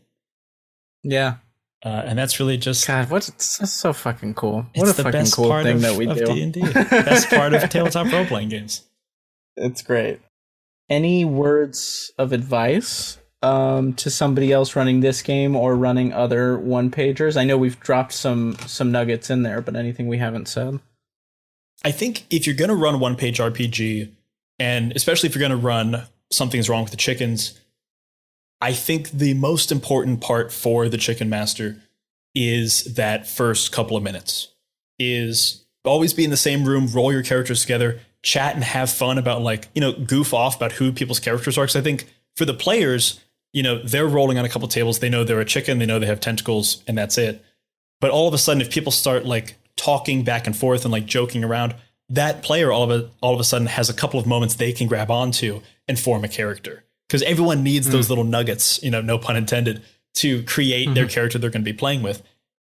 Yeah. And that's really just... God, that's so fucking cool. What a fucking cool thing that we do. D&D. Best part of tabletop role-playing games. It's great. Any words of advice to somebody else running this game or running other one-pagers? I know we've dropped some nuggets in there, but anything we haven't said? I think if you're going to run one-page RPG, and especially if you're going to run Something's Wrong with the Chickens, I think the most important part for the Chicken Master is that first couple of minutes. Is always be in the same room, roll your characters together, chat and have fun about goof off about who people's characters are. Because I think for the players, they're rolling on a couple tables. They know they're a chicken. They know they have tentacles, and that's it. But all of a sudden, if people start talking back and forth and joking around, that player all of a sudden has a couple of moments they can grab onto and form a character. Because everyone needs those little nuggets, no pun intended, to create their character they're going to be playing with.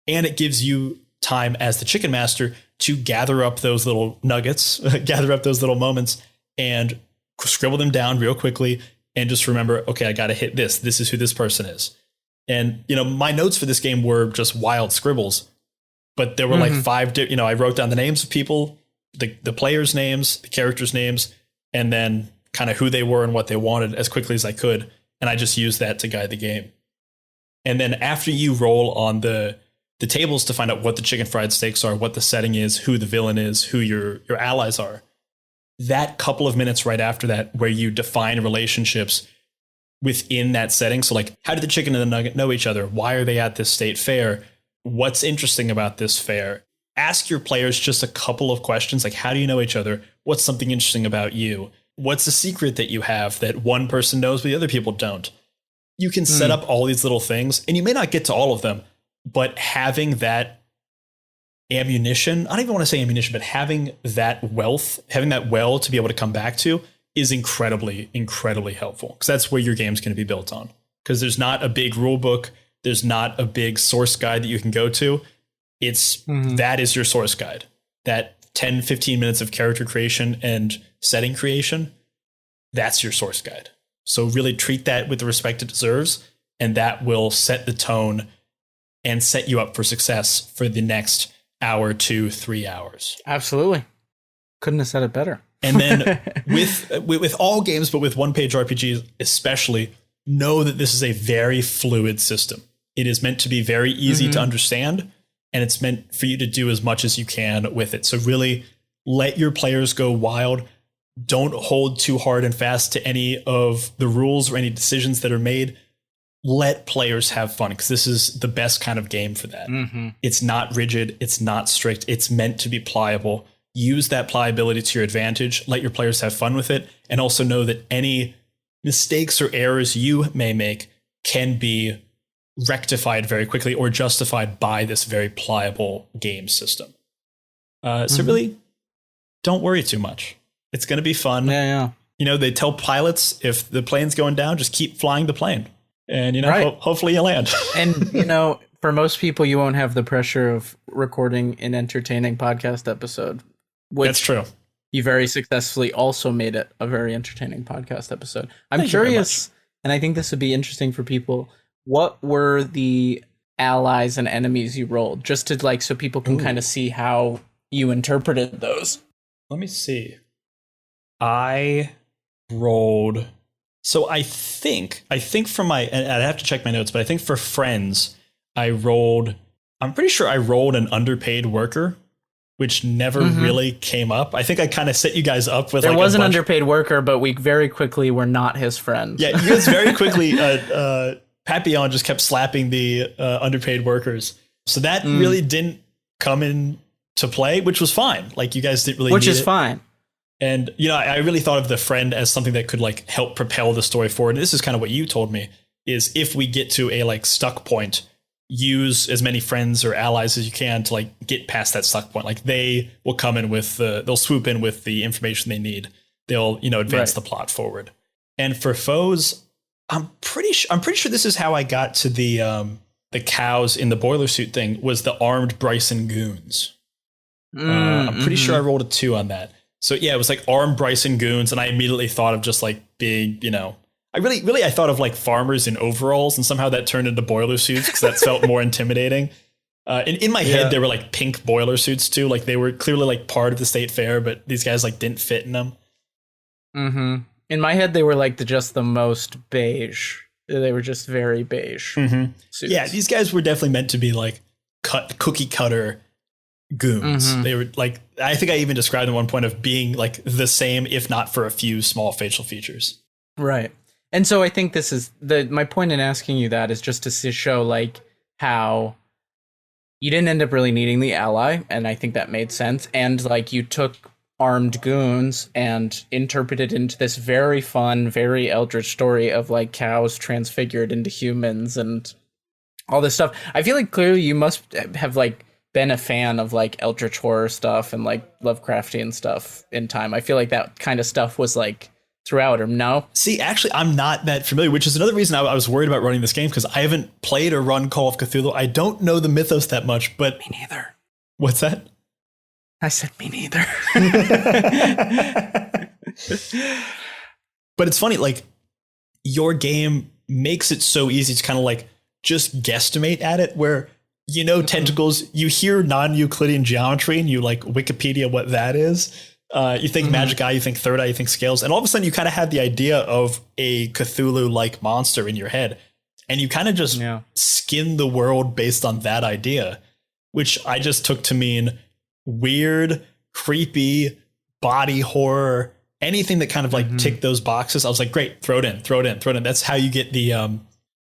And it gives you time as the Chicken Master to gather up those little nuggets, gather up those little moments, and scribble them down real quickly. And just remember, okay, I got to hit this. This is who this person is. And, my notes for this game were just wild scribbles. But there were five, I wrote down the names of people, the players' names, the characters' names, and then kind of who they were and what they wanted as quickly as I could. And I just used that to guide the game. And then after you roll on the tables to find out what the chicken fried steaks are, what the setting is, who the villain is, who your allies are, that couple of minutes right after that, where you define relationships within that setting. So how did the chicken and the nugget know each other? Why are they at this state fair? What's interesting about this fair? Ask your players just a couple of questions, how do you know each other? What's something interesting about you? What's a secret that you have that one person knows but the other people don't? You can set up all these little things, and you may not get to all of them, but having that ammunition, I don't even want to say ammunition, but having that wealth, having that well to be able to come back to is incredibly, incredibly helpful, because that's where your game's going to be built on. Because there's not a big rule book. There's not a big source guide that you can go to. It's that is your source guide. That 10, 15 minutes of character creation and setting creation, that's your source guide. So really treat that with the respect it deserves, and that will set the tone and set you up for success for the next hour, 2, 3 hours. Absolutely. Couldn't have said it better. And then with all games, but with one-page RPGs especially, know that this is a very fluid system. It is meant to be very easy to understand, and it's meant for you to do as much as you can with it. So really let your players go wild. Don't hold too hard and fast to any of the rules or any decisions that are made. Let players have fun, because this is the best kind of game for that. It's not rigid. It's not strict. It's meant to be pliable. Use that pliability to your advantage. Let your players have fun with it. And also know that any mistakes or errors you may make can be rectified very quickly or justified by this very pliable game system. So really, don't worry too much. It's going to be fun. Yeah. They tell pilots, if the plane's going down, just keep flying the plane. And, hopefully you land. And, for most people, you won't have the pressure of recording an entertaining podcast episode. That's true. You very successfully also made it a very entertaining podcast episode. I'm Thank you very curious, and I think this would be interesting for people. What were the allies and enemies you rolled? Just to so people can kind of see how you interpreted those. Let me see. I rolled. So I think for and I'd have to check my notes, but I think for friends, I'm pretty sure I rolled an underpaid worker, which never really came up. I think I kind of set you guys up with there was an underpaid worker, but we very quickly were not his friends. Yeah, you guys very quickly, Papillon just kept slapping the underpaid workers. So that really didn't come into play, which was fine. You guys didn't really Which need is it. fine. And, I really thought of the friend as something that could help propel the story forward. And this is kind of what you told me, is if we get to a stuck point, use as many friends or allies as you can to get past that stuck point. They will come in they'll swoop in with the information they need. They'll, advance the plot forward. And for foes, I'm pretty sure this is how I got to the cows in the boiler suit thing, was the armed Bryson goons. I'm pretty sure I rolled a 2 on that. So yeah, it was armed Bryson goons, and I immediately thought of just big, I really thought of farmers in overalls, and somehow that turned into boiler suits because that felt more intimidating. In my head, they were pink boiler suits too. They were clearly part of the state fair, but these guys didn't fit in them. In my head, they were just the most beige They were just very beige. Suits. Yeah, these guys were definitely meant to be like cookie cutter goons. They were like, I think I even described at one point of being like the same, if not for a few small facial features. Right. And so I think this is my point in asking you that is just to show like how you didn't end up really needing the ally. And I think that made sense. And like you took armed goons and interpreted into this very fun, very eldritch story of like cows transfigured into humans and all this stuff. I feel like clearly you must have like been a fan of like eldritch horror stuff and like Lovecraftian stuff in time. I feel like that kind of stuff was like throughout, or no? See, actually, I'm not that familiar, which is another reason I was worried about running this game, because I haven't played or run Call of Cthulhu. I don't know the mythos that much, but... Me neither. What's that? I said me neither. But it's funny, like, your game makes it so easy to kind of like just guesstimate at it, where you know tentacles, you hear non-Euclidean geometry and you like Wikipedia what that is. You think magic eye, you think third eye, you think scales, and all of a sudden you kind of have the idea of a Cthulhu-like monster in your head, and you kind of just skin the world based on that idea, which I just took to mean weird, creepy, body horror, anything that kind of like ticked those boxes. I was like, great, throw it in. That's how you get the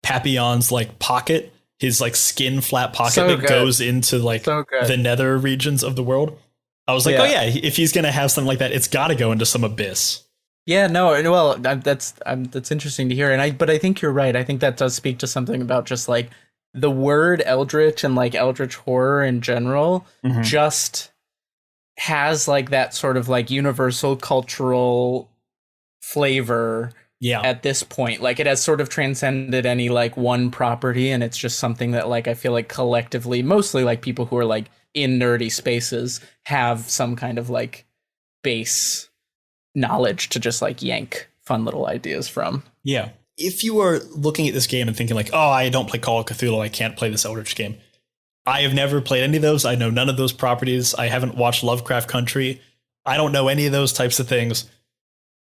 Papillon's like pocket, his like skin flat pocket goes into like the nether regions of the world. I was like, oh yeah, if he's gonna have something like that, it's got to go into some abyss. Yeah, no, well, that's interesting to hear, but I think you're right. I think that does speak to something about just like the word eldritch and like eldritch horror in general just has like that sort of like universal cultural flavor at this point. Like it has sort of transcended any like one property, and it's just something that like I feel like collectively, mostly like people who are like in nerdy spaces, have some kind of like base knowledge to just like yank fun little ideas from. Yeah. If you are looking at this game and thinking like, oh, I don't play Call of Cthulhu, I can't play this Eldritch game. I have never played any of those. I know none of those properties. I haven't watched Lovecraft Country. I don't know any of those types of things.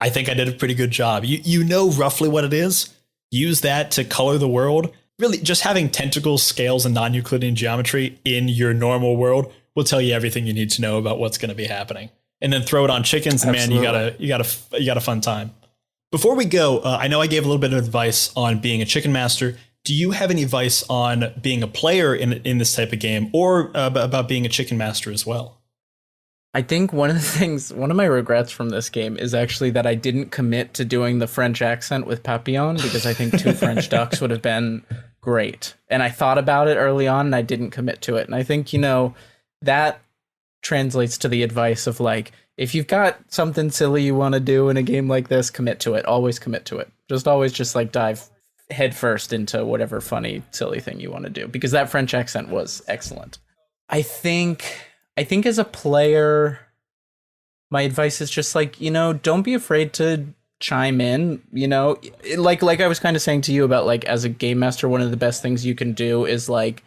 I think I did a pretty good job. You know roughly what it is. Use that to color the world. Really, just having tentacles, scales, and non-Euclidean geometry in your normal world will tell you everything you need to know about what's going to be happening. And then throw it on chickens, and man, you got a fun time. Before we go, I know I gave a little bit of advice on being a chicken master. Do you have any advice on being a player in this type of game, or about being a chicken master as well? I think one of my regrets from this game is actually that I didn't commit to doing the French accent with Papillon, because I think 2 French ducks would have been great. And I thought about it early on and I didn't commit to it. And I think, that translates to the advice of like, if you've got something silly you want to do in a game like this, commit to it. Always commit to it. Always just like dive head first into whatever funny, silly thing you want to do, because that French accent was excellent. I think as a player, my advice is just like, don't be afraid to chime in, like I was kind of saying to you about like, as a game master, one of the best things you can do is like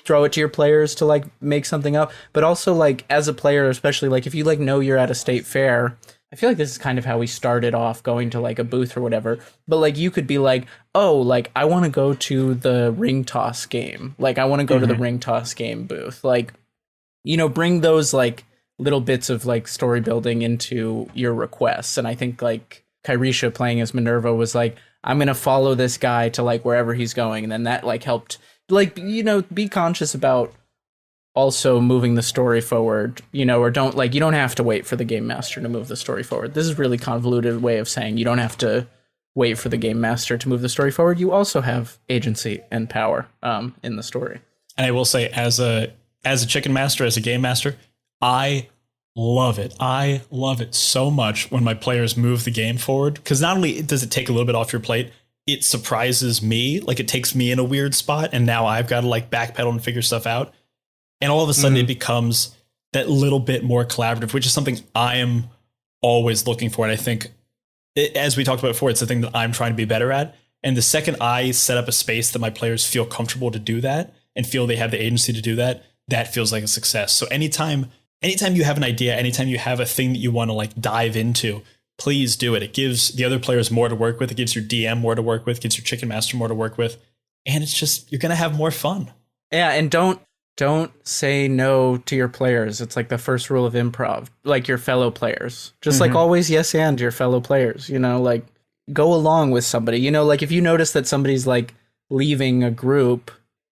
throw it to your players to like make something up. But also like as a player, especially like if you like know you're at a state fair, I feel like this is kind of how we started off, going to like a booth or whatever. But like you could be like, oh, like I want to go to the ring toss game. Like I want to go to the ring toss game booth. Like, bring those like little bits of like story building into your requests. And I think like Kyrisha playing as Minerva was like, I'm going to follow this guy to like wherever he's going. And then that like helped like, be conscious about also moving the story forward, or don't like, you don't have to wait for the game master to move the story forward. This is a really convoluted way of saying you don't have to wait for the game master to move the story forward. You also have agency and power in the story. And I will say, as a chicken master, as a game master, I love it. I love it so much when my players move the game forward, because not only does it take a little bit off your plate, it surprises me. Like it takes me in a weird spot, and now I've got to like backpedal and figure stuff out. And all of a sudden it becomes that little bit more collaborative, which is something I am always looking for. And I think, as we talked about before, it's the thing that I'm trying to be better at. And the second I set up a space that my players feel comfortable to do that and feel they have the agency to do that, that feels like a success. So anytime you have an idea, anytime you have a thing that you want to like dive into, please do it. It gives the other players more to work with. It gives your DM more to work with, gives your Chicken Master more to work with. And it's just, you're going to have more fun. Yeah, and don't say no to your players. It's like the first rule of improv, like your fellow players. Just like always yes and your fellow players, you know, like go along with somebody. You know, like if you notice that somebody's like leaving a group,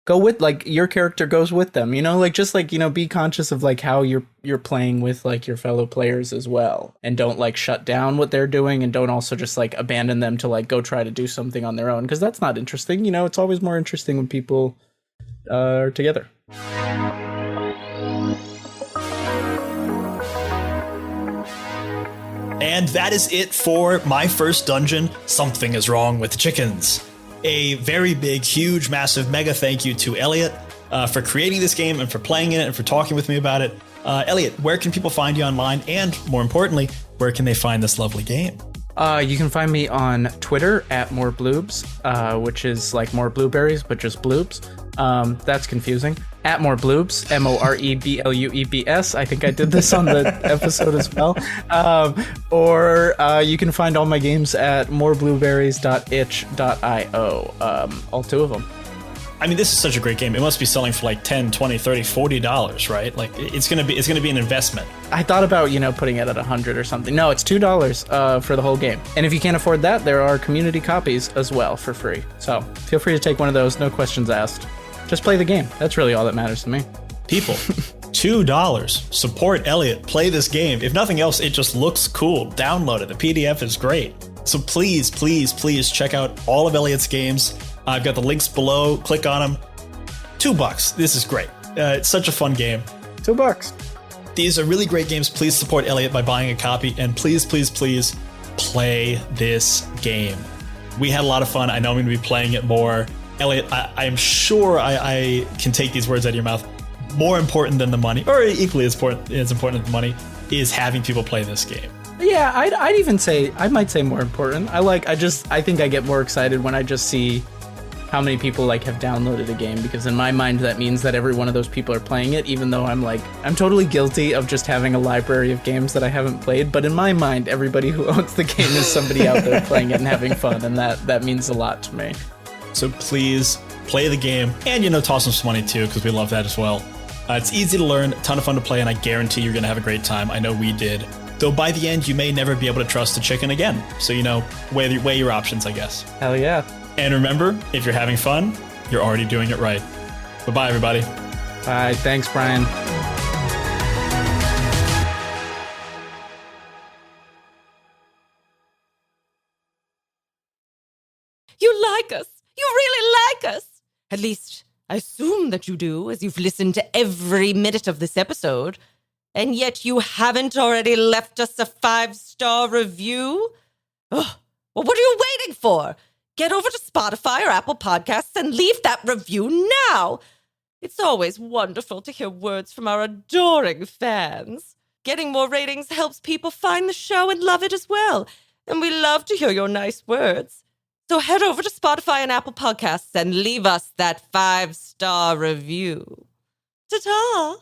go with, like, your character goes with them, you know, like just like, you know, be conscious of like how you're playing with like your fellow players as well, and don't like shut down what they're doing, and don't also just like abandon them to like go try to do something on their own, because that's not interesting. You know, it's always more interesting when people are together. And that is it for my first dungeon, Something is Wrong with Chickens. A very big, huge, massive, mega thank you to Elliot for creating this game and for playing in it and for talking with me about it. Elliot, where can people find you online? And more importantly, where can they find this lovely game? You can find me on Twitter at morebloobs, which is like more blueberries, but just bloobs. That's confusing. At morebloobs, MOREBLUEBS. I think I did this on the episode as well. Or you can find all my games at moreblueberries.itch.io. All two of them. I mean, this is such a great game. It must be selling for like $10, $20, $30, $40, right? Like it's gonna be an investment. I thought about, you know, putting it at $100 or something. No, it's $2 for the whole game. And if you can't afford that, there are community copies as well for free. So feel free to take one of those. No questions asked. Just play the game. That's really all that matters to me. People, $2. Support Elliot. Play this game. If nothing else, it just looks cool. Download it. The PDF is great. So please, please, please check out all of Elliot's games. I've got the links below. Click on them. $2. This is great. It's such a fun game. $2. These are really great games. Please support Elliot by buying a copy. And please, please, please play this game. We had a lot of fun. I know I'm going to be playing it more. Elliot, I am sure I can take these words out of your mouth. More important than the money, or equally as important as the money, is having people play this game. Yeah, I'd even say, I might say more important. I think I get more excited when I just see how many people like have downloaded a game, because in my mind that means that every one of those people are playing it, even though I'm totally guilty of just having a library of games that I haven't played. But in my mind, everybody who owns the game is somebody out there playing it and having fun, and that means a lot to me. So please play the game, and, you know, toss them some money too, because we love that as well. It's easy to learn, a ton of fun to play, and I guarantee you're going to have a great time. I know we did. Though by the end, you may never be able to trust the chicken again. So, you know, weigh your options, I guess. Hell yeah. And remember, if you're having fun, you're already doing it right. Bye-bye, everybody. Bye. Thanks, Brian. You like us. You really like us. At least, I assume that you do, as you've listened to every minute of this episode. And yet you haven't already left us a 5-star review? Ugh. Well, what are you waiting for? Get over to Spotify or Apple Podcasts and leave that review now. It's always wonderful to hear words from our adoring fans. Getting more ratings helps people find the show and love it as well. And we love to hear your nice words. So head over to Spotify and Apple Podcasts and leave us that 5-star review. Ta-ta!